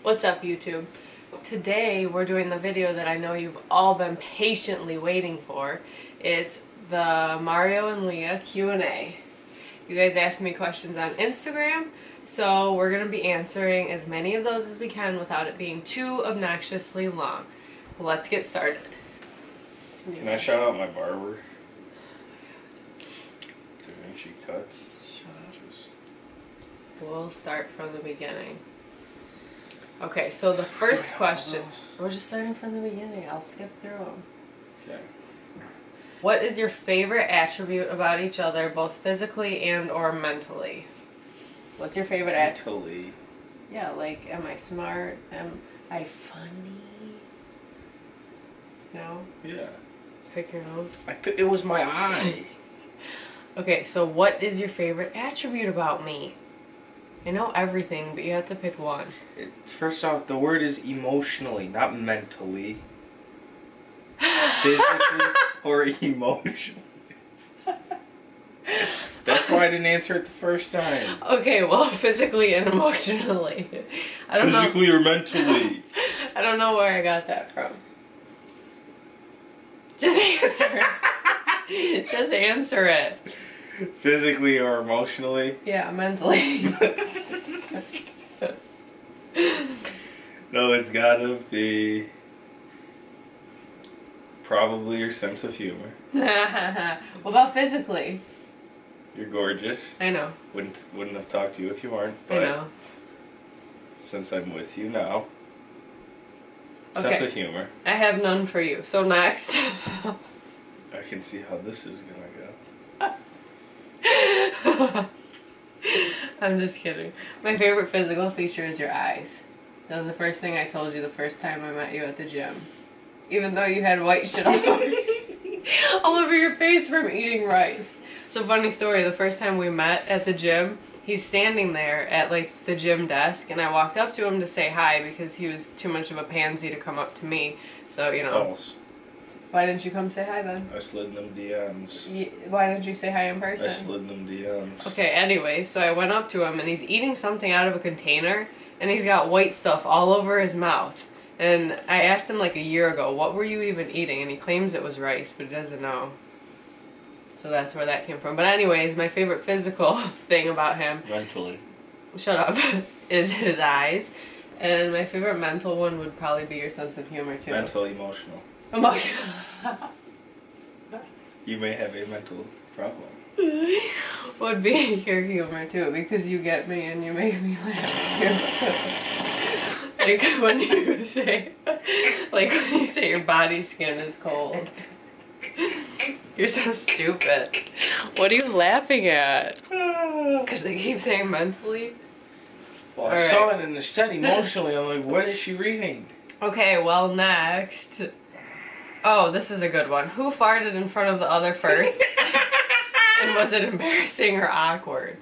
What's up, YouTube? Today we're doing the video that I know you've all been patiently waiting for. It's the Mario and Leah Q&A. You guys asked me questions on Instagram, so we're going to be answering as many of those as we can without it being too obnoxiously long. Let's get started. Can I shout out my barber? Do you think she cuts? We'll start from the beginning. Okay, so the first question, we're just starting from the beginning. I'll skip through them. Okay. What is your favorite attribute about each other, both physically and or mentally? What's your favorite attribute? Mentally. Yeah, like, am I smart? Am I funny? No? Yeah. Pick your nose. It was my eye. Okay, so what is your favorite attribute about me? I know everything, but you have to pick one. First off, the word is emotionally, not mentally. Physically or emotionally. That's why I didn't answer it the first time. Okay, well, physically and emotionally. I don't know. Physically or mentally? I don't know where I got that from. Just answer it. Just answer it. Physically or emotionally? Yeah, mentally. No, it's gotta be probably your sense of humor. What about physically? You're gorgeous. I know. Wouldn't have talked to you if you weren't. But I know. Since I'm with you now, Okay. sense of humor. I have none for you. So next. I can see how this is gonna go. I'm just kidding. My favorite physical feature is your eyes. That was the first thing I told you the first time I met you at the gym. Even though you had white shit all over your face from eating rice. So funny story, the first time we met at the gym, he's standing there at like the gym desk and I walked up to him to say hi because he was too much of a pansy to come up to me. So, you know. False. Why didn't you come say hi then? I slid them DMs. Why didn't you say hi in person? I slid them DMs. Okay, anyway, so I went up to him and he's eating something out of a container and he's got white stuff all over his mouth. And I asked him like a year ago, what were you even eating? And he claims it was rice, but he doesn't know. So that's where that came from. But anyways, my favorite physical thing about him, Mentally. shut up, is his eyes. And my favorite mental one would probably be your sense of humor too. Mental, emotional. Emotional. You may have a mental problem. Would be your humor too, because you get me and you make me laugh too. Like when you say your body skin is cold. You're so stupid. What are you laughing at? Because they keep saying mentally. Well, I saw it and it said emotionally. I'm like, what is she reading? Okay, well, next. Oh, this is a good one. Who farted in front of the other first? And was it embarrassing or awkward?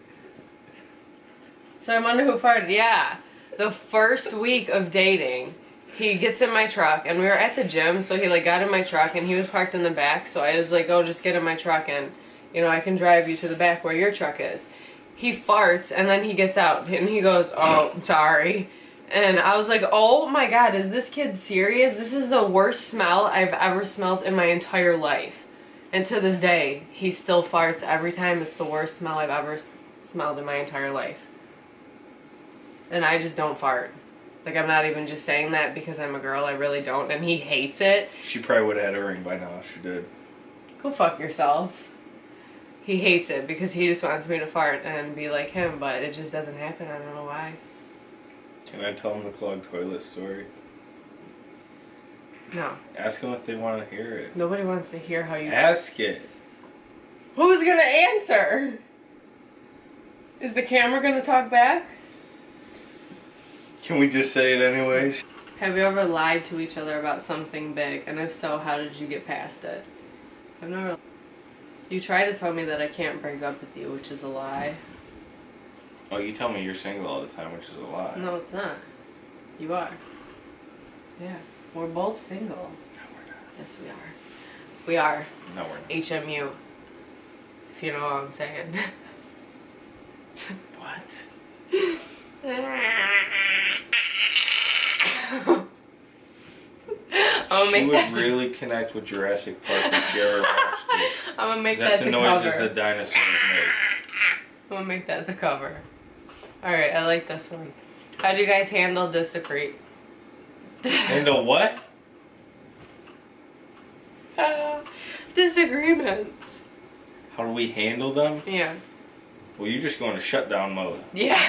So I wonder who farted. Yeah. The first week of dating, he gets in my truck and we were at the gym, so he like got in my truck and he was parked in the back, so I was like, oh, just get in my truck and, you know, I can drive you to the back where your truck is. He farts and then he gets out and he goes, oh, sorry. And I was like, oh my god, is this kid serious? This is the worst smell I've ever smelled in my entire life. And to this day, he still farts every time. It's the worst smell I've ever smelled in my entire life. And I just don't fart. Like, I'm not even just saying that because I'm a girl. I really don't. And he hates it. She probably would have had a ring by now if she did. Go fuck yourself. He hates it because he just wants me to fart and be like him, but it just doesn't happen. I don't know why. Can I tell them the clogged toilet story? No. Ask them if they want to hear it. Nobody wants to hear how you... Ask it. Who's gonna answer? Is the camera gonna talk back? Can we just say it anyways? Have you ever lied to each other about something big? And if so, how did you get past it? I've never... You try to tell me that I can't break up with you, which is a lie. Oh, you tell me you're single all the time, which is a lie. No, it's not. You are. Yeah. We're both single. No, we're not. Yes, we are. We are. No, we're not. HMU. If you know what I'm saying. What? She would really connect with Jurassic Park if she ever watched it. I'm gonna make that That's the the cover. noises the dinosaurs make. I'm gonna make that the cover. Alright, I like this one. How do you guys handle disagreements? Handle what? Disagreements. How do we handle them? Yeah. Well, you're just going to shutdown mode. Yeah.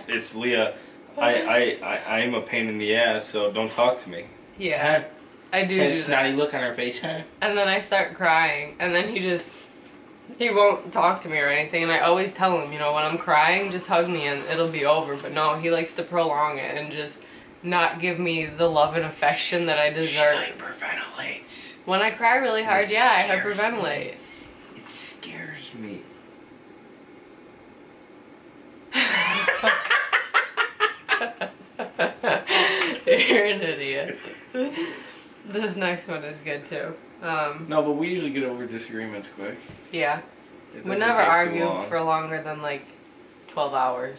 It's Leah. I am a pain in the ass, so don't talk to me. Yeah. I do. And a snotty look on her face, huh? And then I start crying, and then he won't talk to me or anything, and I always tell him, you know, when I'm crying, just hug me and it'll be over. But no, he likes to prolong it and just not give me the love and affection that I deserve. She hyperventilates. When I cry really hard, yeah, I hyperventilate. It scares me. You're an idiot. This next one is good too. No, but we usually get over disagreements quick. Yeah. It We doesn't never take too argue long. for longer than like 12 hours.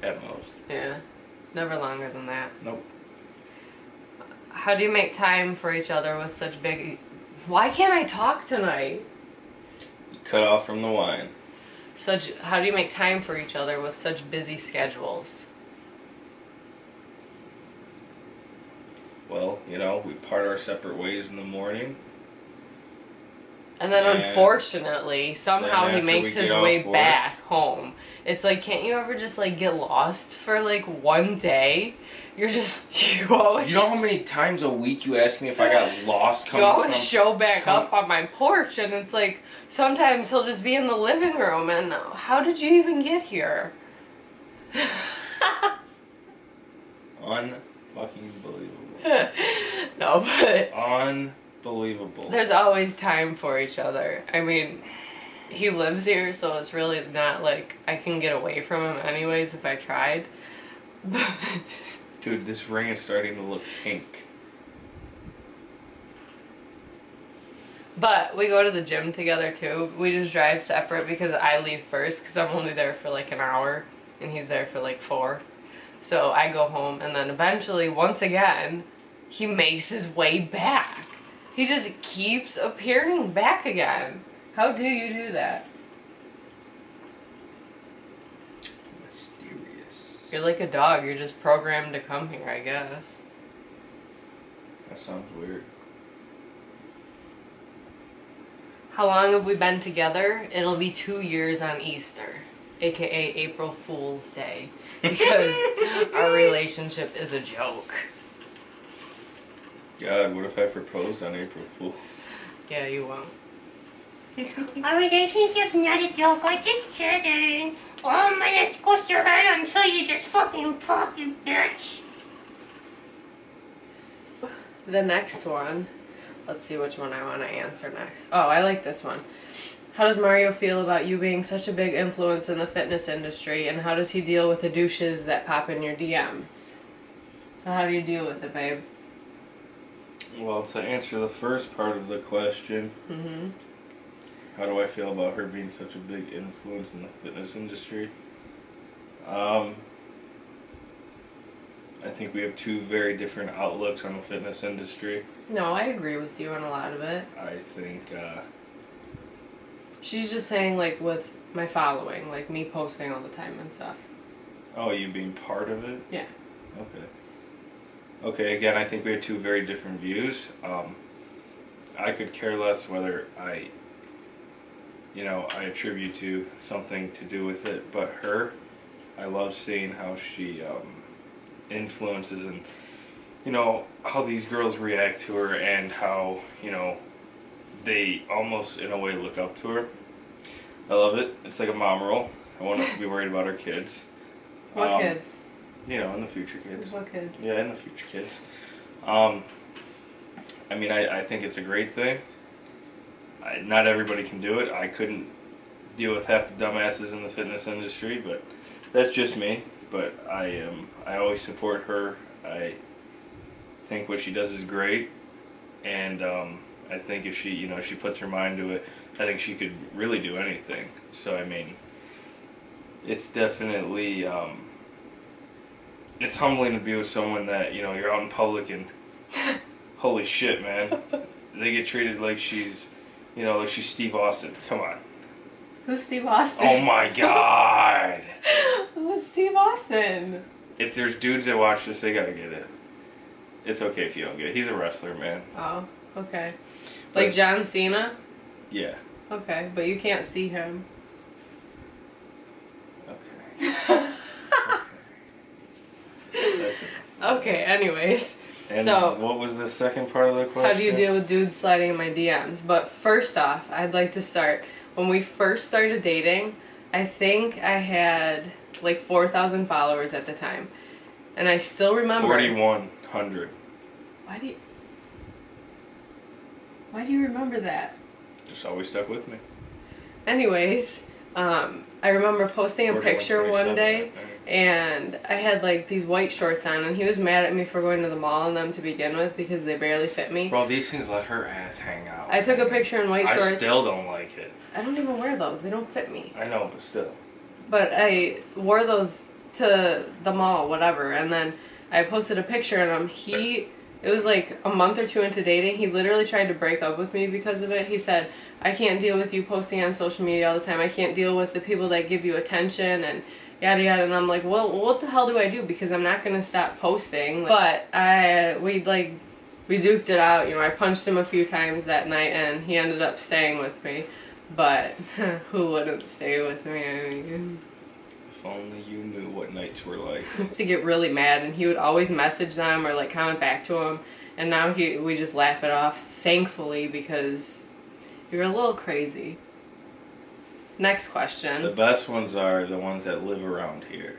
At most. Yeah. Never longer than that. Nope. How do you make time for each other with such big... Why can't I talk tonight? You cut off from the wine. How do you make time for each other with such busy schedules? Well, you know, we part our separate ways in the morning. And then unfortunately, somehow he makes his way back home. It's like, can't you ever just like get lost for like one day? You always... You know how many times a week you ask me if I got lost coming from... You always show back up on my porch, and it's like, sometimes he'll just be in the living room, and how did you even get here? Unfucking-believable. No, but... Unbelievable. There's always time for each other. I mean, he lives here, so it's really not like I can get away from him anyways if I tried. Dude, this ring is starting to look pink. But we go to the gym together too. We just drive separate because I leave first because I'm only there for like an hour and he's there for like 4. So I go home and then eventually, once again, he makes his way back. He just keeps appearing back again. How do you do that? Mysterious. You're like a dog. You're just programmed to come here, I guess. That sounds weird. How long have we been together? It'll be 2 years on Easter, aka April Fool's Day, because our relationship is a joke. God, what if I propose on April Fool's? Yeah, you won't. Our relationship's not a joke, I just kidding. Oh man, it's supposed to hurt him, so you just fucking pop, you bitch. The next one, let's see which one I want to answer next. Oh, I like this one. How does Mario feel about you being such a big influence in the fitness industry, and how does he deal with the douches that pop in your DMs? So how do you deal with it, babe? Well, to answer the first part of the question, how do I feel about her being such a big influence in the fitness industry? I think we have two very different outlooks on the fitness industry. No, I agree with you on a lot of it. I think, She's just saying, like, with my following, like me posting all the time and stuff. oh, you being part of it? Yeah. Okay. Okay, again, I think we have two very different views. I could care less whether I attribute to something to do with it, but her, I love seeing how she influences and, how these girls react to her and how, they almost, in a way, look up to her. I love it. It's like a mom role. I want us to be worried about our kids. What kids? In the future kids. What kids? Yeah, in the future kids. I think it's a great thing. Not everybody can do it. I couldn't deal with half the dumbasses in the fitness industry, but that's just me. But I always support her. I think what she does is great, and I think if she she puts her mind to it, I think she could really do anything. So it's definitely it's humbling to be with someone that you're out in public and Holy shit, man. They get treated like she's, you know, like she's Steve Austin. Come on. Who's Steve Austin? Oh my god. Who's Steve Austin? If there's dudes that watch this, they gotta get it. It's okay if you don't get it. He's a wrestler, man. Oh, okay. Like John Cena? Yeah. Okay, but you can't see him. Okay. Okay. That's it. Okay, anyways. And so, what was the second part of the question? How do you deal with dudes sliding in my DMs? But first off, I'd like to start. When we first started dating, I think I had like 4,000 followers at the time. And I still remember... 4,100. Why do you remember that? Just always stuck with me. Anyways, I remember posting a picture one day, and I had like these white shorts on, and he was mad at me for going to the mall in them to begin with because they barely fit me. Bro, these things let her ass hang out. I took a picture in white shorts. I still don't like it. I don't even wear those. They don't fit me. I know, but still. But I wore those to the mall, whatever, and then I posted a picture in them. It was like a month or two into dating, he literally tried to break up with me because of it. He said, I can't deal with you posting on social media all the time. I can't deal with the people that give you attention and yada yada. And I'm like, well, what the hell do I do? Because I'm not going to stop posting. But we duked it out. You know, I punched him a few times that night and he ended up staying with me. But who wouldn't stay with me? I mean, if only you knew what nights were like. To get really mad, and he would always message them or like comment back to him, and now we just laugh it off, thankfully, because you're a little crazy. Next question. The best ones are the ones that live around here.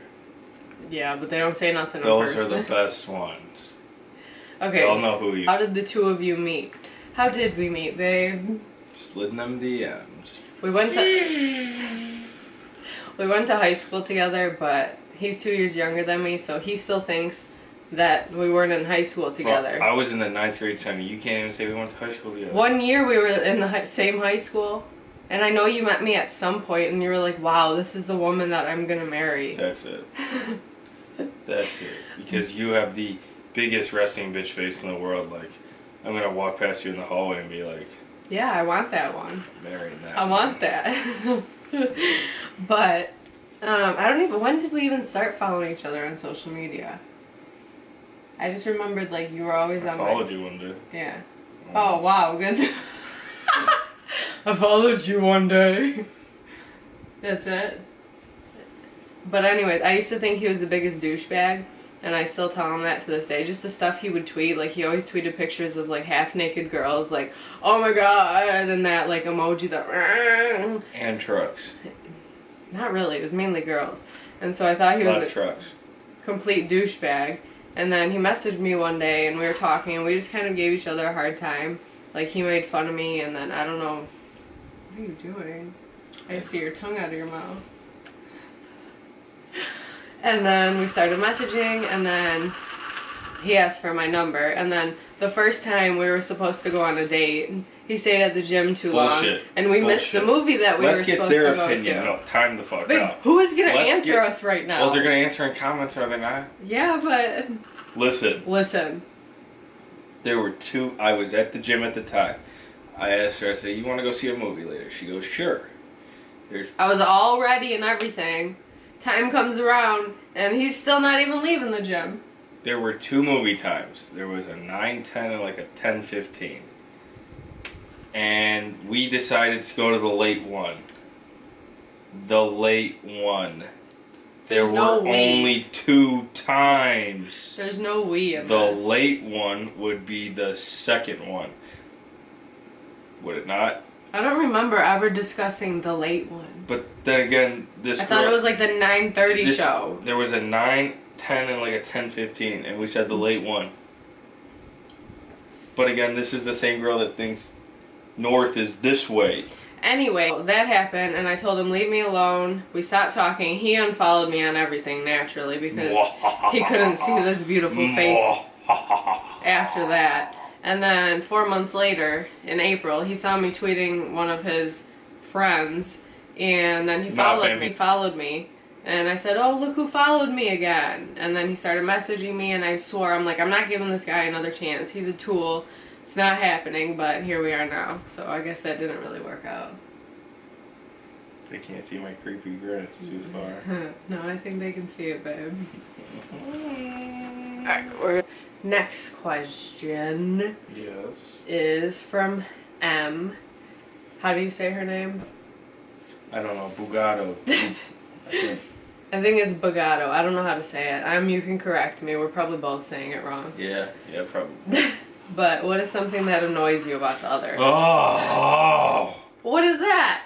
Yeah, but they don't say nothing in Those person. are the best ones. Okay. They'll know who you. How did the two of you meet? How did we meet, babe? Slid in them DMs. We went to high school together, but he's 2 years younger than me, so he still thinks that we weren't in high school together. Well, I was in the 9th grade center. You can't even say we went to high school together. 1 year we were in the same high school, and I know you met me at some point, and you were like, wow, this is the woman that I'm gonna marry. That's it. That's it. Because you have the biggest resting bitch face in the world. Like, I'm gonna walk past you in the hallway and be like, yeah, I want that one. Marrying that. I want that. But I don't even. When did we even start following each other on social media? I just remembered like you were always on. I followed you one day. Yeah. Oh wow, good. I followed you one day. That's it. But anyways, I used to think he was the biggest douchebag. And I still tell him that to this day. Just the stuff he would tweet. Like, he always tweeted pictures of, like, half-naked girls. Like, oh my god. And that, like, emoji that... And trucks. Not really. It was mainly girls. And so I thought he was a trucks. Complete douchebag. And then he messaged me one day, and we were talking, and we just kind of gave each other a hard time. Like, he made fun of me, and then, I don't know... What are you doing? I see your tongue out of your mouth. And then we started messaging, and then he asked for my number. And then the first time we were supposed to go on a date, he stayed at the gym too long. And we missed the movie that we were supposed to go to. Let's get their opinion. No, time the fuck out. Who is going to answer us right now? Well, they're going to answer in comments, are they not? Yeah, but... Listen. There were two... I was at the gym at the time. I asked her, I said, you want to go see a movie later? She goes, sure. I was all ready and everything. Time comes around, and he's still not even leaving the gym. There were two movie times. There was a 9:10 and like a 10:15. And we decided to go to the late one. The late one. There were only 2 times. There's no we in the late one would be the second one. Would it not? I don't remember ever discussing the late one. But then again, I thought it was like the 9:30 show. There was a 9:10 and like a 10:15, and we said the late one. But again, this is the same girl that thinks north is this way. Anyway, that happened, and I told him, leave me alone. We stopped talking. He unfollowed me on everything, naturally, because he couldn't see this beautiful face after that. And then 4 months later, in April, he saw me tweeting one of his friends, and then he followed me, And I said, oh, look who followed me again. And then he started messaging me, and I swore, I'm like, I'm not giving this guy another chance. He's a tool. It's not happening, but here we are now. So I guess that didn't really work out. They can't see my creepy grin. It's too far. No, I think they can see it, babe. Alright, next question. Yes. Is from M. How do you say her name? I don't know. Bugado. I think it's Bugado. I don't know how to say it. You can correct me. We're probably both saying it wrong. Yeah, probably. But what is something that annoys you about the other? Oh! What is that?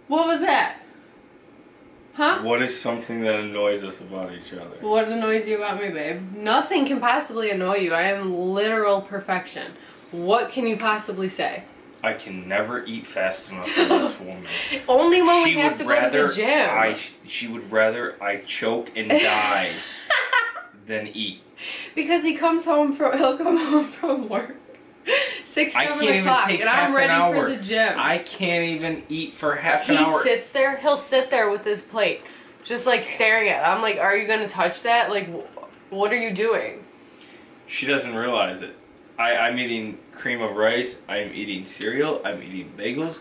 What was that? Huh? What is something that annoys us about each other? What annoys you about me, babe? Nothing can possibly annoy you. I am literal perfection. What can you possibly say? I can never eat fast enough for this woman. Only when we have to go to the gym. She would rather I choke and die than eat. Because he'll come home from work 6, 7 o'clock, and I'm ready for the gym. I can't even eat for half an hour. He'll sit there with his plate, just like staring at it. I'm like, are you gonna touch that? Like, what are you doing? She doesn't realize it. I'm eating cream of rice, I'm eating cereal, I'm eating bagels.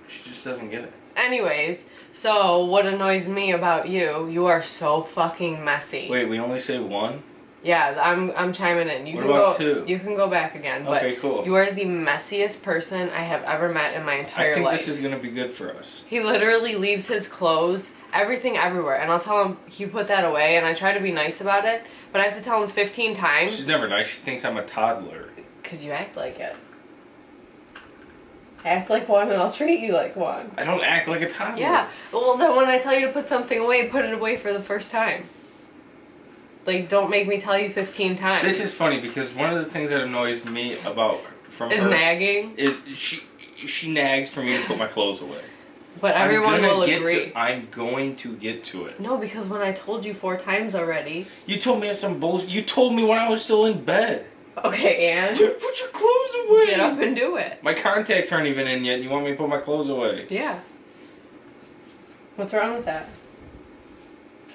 She just doesn't get it. Anyways, so what annoys me about you, you are so fucking messy. Wait, we only say one? Yeah, I'm chiming in. What about two? You can go back again. But okay, cool. You are the messiest person I have ever met in my entire life. I think this is going to be good for us. He literally leaves his clothes, everything everywhere. And I'll tell him, you put that away. And I try to be nice about it. But I have to tell him 15 times. She's never nice. She thinks I'm a toddler. Because you act like it. Act like one and I'll treat you like one. I don't act like a toddler. Yeah. Well, then when I tell you to put something away, put it away for the first time. Like, don't make me tell you 15 times. This is funny because one of the things that annoys me about her is nagging. Is she nags for me to put my clothes away. But everyone will agree. I'm going to get to it. No, because when I told you 4 times already. You told me some bullshit. You told me when I was still in bed. Okay, and? Dude, put your clothes away. Get up and do it. My contacts aren't even in yet and you want me to put my clothes away. Yeah. What's wrong with that?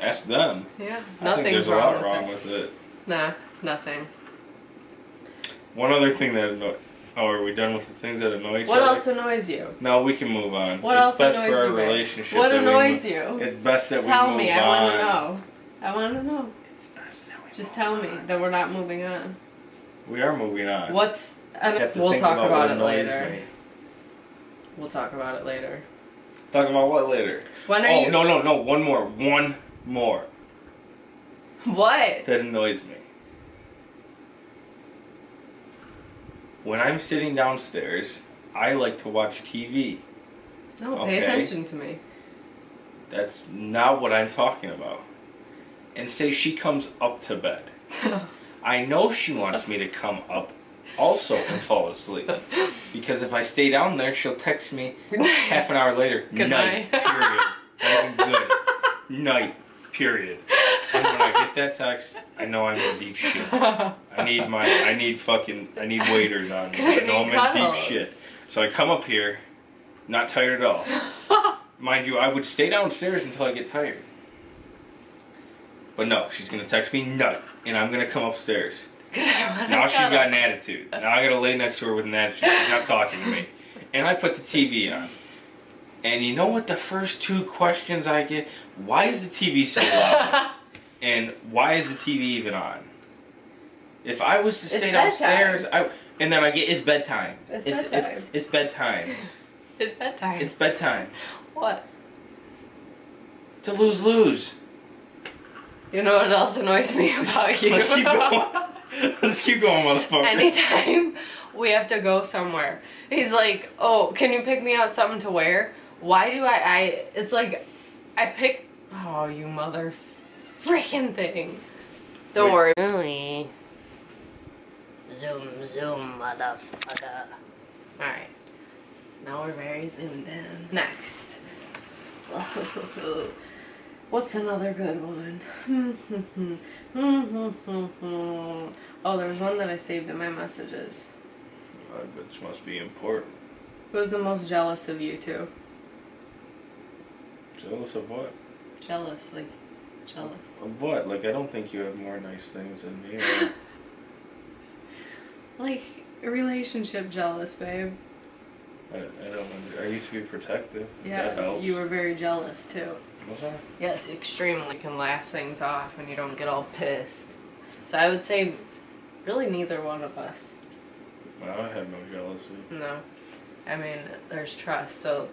Ask them. Yeah, nothing's wrong. I think there's a lot wrong with it. Nah, nothing. One other thing that annoys... Oh, are we done with the things that annoy each other? other? What else annoys you? No, we can move on. What else annoys you? It's best for our relationship. What annoys you? It's best that we move on. Tell me, I want to know. I want to know. It's best that we just tell me that we're not moving on. We are moving on. We'll talk about it later. We'll talk about it later. Talk about what later? When are you? No. One more. What? That annoys me. When I'm sitting downstairs, I like to watch TV. No, pay attention to me. That's not what I'm talking about. And say she comes up to bed. I know she wants me to come up also and fall asleep. Because if I stay down there, she'll text me half an hour later. Good night. Period. Not even good. Night. Period. And when I get that text, I know I'm in deep shit. I need waders on me. I know I'm in deep shit. So I come up here, not tired at all. Mind you, I would stay downstairs until I get tired. But no, she's gonna text me nut, and I'm gonna come upstairs. Now she's got an attitude. Now I gotta lay next to her with an attitude. She's not talking to me. And I put the TV on. And you know what the first 2 questions I get? Why is the TV so loud? And why is the TV even on? If I was to stay downstairs, and then I get, it's bedtime. It's bedtime. It's bedtime. It's bedtime. It's bedtime. What? It's a lose-lose. You know what else annoys me about you? Let's keep going. Let's keep going, motherfucker. Anytime we have to go somewhere, he's like, oh, can you pick me out something to wear? Why do it's like, I pick, oh, you mother freaking thing. Don't worry. Really? Zoom, motherfucker. Alright. Now we're very zoomed in. Next. What's another good one? Oh, there was one that I saved in my messages. Which must be important. Who's the most jealous of you two? Jealous of what? Jealous, like, jealous. Of what? Like, I don't think you have more nice things than me. Or... Like, relationship jealous, babe. I don't. I used to be protective. Yeah, That helps. you were very jealous too. Was I? Yes, extremely. You can laugh things off when you don't get all pissed. So I would say, really neither one of us. Well, I have no jealousy. No. I mean, there's trust. So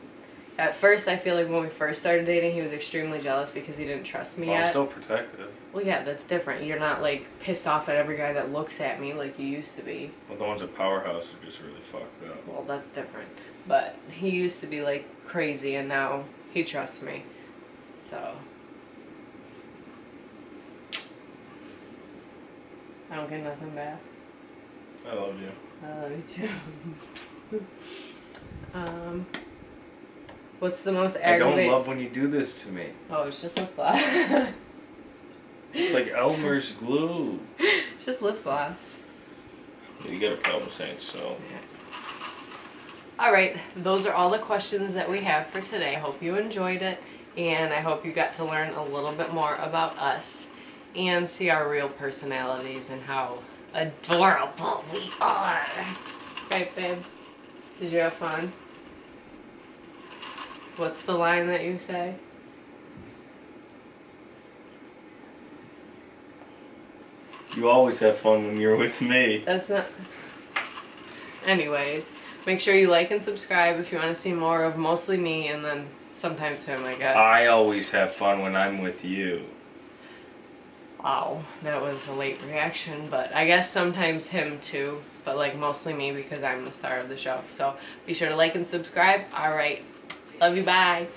at first, I feel like when we first started dating, he was extremely jealous because he didn't trust me Well, I'm yet. still protective. Well, yeah, that's different. You're not, like, pissed off at every guy that looks at me like you used to be. Well, the ones at Powerhouse are just really fucked up. Well, that's different. But he used to be, like, crazy, and now he trusts me. So I don't get nothing back. I love you. I love you too. What's the most aggravating? I don't love when you do this to me. Oh, it's just lip gloss. It's like Elmer's glue. It's just lip gloss. You got a problem saying so. Alright, those are all the questions that we have for today. I hope you enjoyed it, and I hope you got to learn a little bit more about us and see our real personalities and how adorable we are. Right, babe? Did you have fun? What's the line that you say? You always have fun when you're with me. That's not... Anyways, make sure you like and subscribe if you want to see more of mostly me and then sometimes him, I guess. I always have fun when I'm with you. Wow, that was a late reaction, but I guess sometimes him too, but like mostly me because I'm the star of the show. So be sure to like and subscribe. Alright, love you, bye.